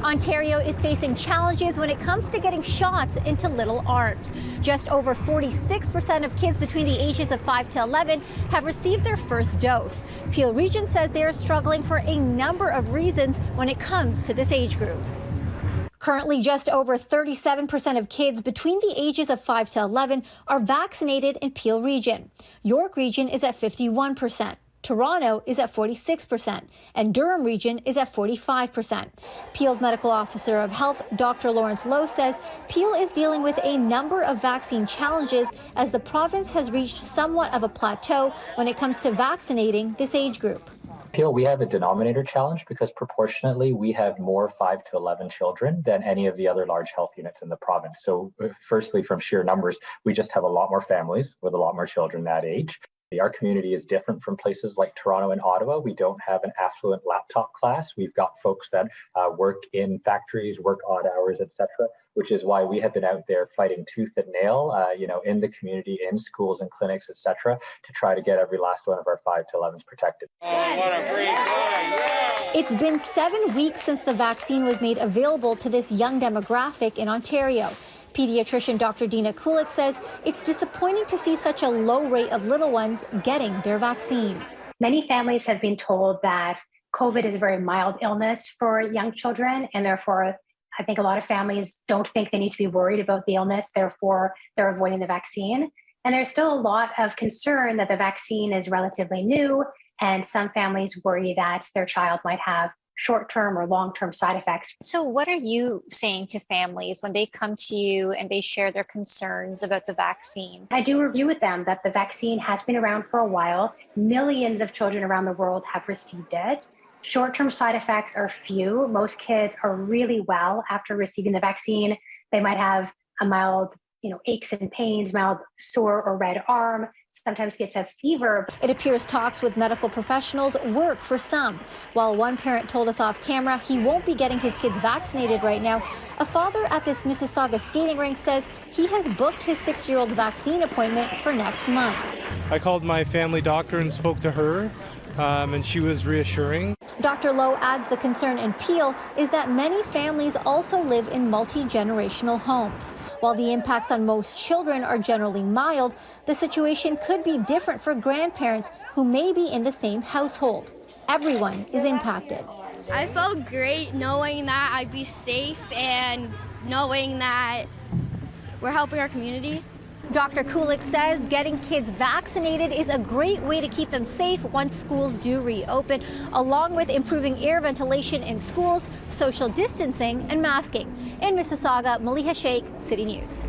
Ontario is facing challenges when it comes to getting shots into little arms. Just over 46% of kids between the ages of 5 to 11 have received their first dose. Peel Region says they are struggling for a number of reasons when it comes to this age group. Currently, just over 37% of kids between the ages of 5 to 11 are vaccinated in Peel Region. York Region is at 51%. Toronto is at 46%, and Durham Region is at 45%. Peel's Medical Officer of Health, Dr. Lawrence Lowe, says Peel is dealing with a number of vaccine challenges as the province has reached somewhat of a plateau when it comes to vaccinating this age group. Peel, we have a denominator challenge because proportionately we have more 5 to 11 children than any of the other large health units in the province. So firstly, from sheer numbers, we just have a lot more families with a lot more children that age. Our community is different from places like Toronto and Ottawa. We don't have an affluent laptop class. We've got folks that work in factories, work odd hours, etc., which is why we have been out there fighting tooth and nail, in the community, in schools and clinics, etc., to try to get every last one of our 5 to 11s protected. Oh, what a great guy. Yeah. It's been 7 weeks since the vaccine was made available to this young demographic in Ontario. Pediatrician Dr. Dina Kulik says it's disappointing to see such a low rate of little ones getting their vaccine. Many families have been told that COVID is a very mild illness for young children, and therefore I think a lot of families don't think they need to be worried about the illness, therefore they're avoiding the vaccine. And there's still a lot of concern that the vaccine is relatively new, and some families worry that their child might have short-term or long-term side effects. So what are you saying to families when they come to you and they share their concerns about the vaccine? I do review with them that the vaccine has been around for a while. Millions of children around the world have received it. Short-term side effects are few. Most kids are really well after receiving the vaccine. They might have a mild aches and pains, mild sore or red arm. Sometimes kids have fever. It appears talks with medical professionals work for some. While one parent told us off camera he won't be getting his kids vaccinated right now, a father at this Mississauga skating rink says he has booked his 6-year-old's vaccine appointment for next month. I called my family doctor and spoke to her, and she was reassuring. Dr. Lowe adds the concern in Peel is that many families also live in multi-generational homes. While the impacts on most children are generally mild, the situation could be different for grandparents who may be in the same household. Everyone is impacted. I felt great knowing that I'd be safe and knowing that we're helping our community. Dr. Kulik says getting kids vaccinated is a great way to keep them safe once schools do reopen, along with improving air ventilation in schools, social distancing, and masking. In Mississauga, Maliha Sheikh, City News.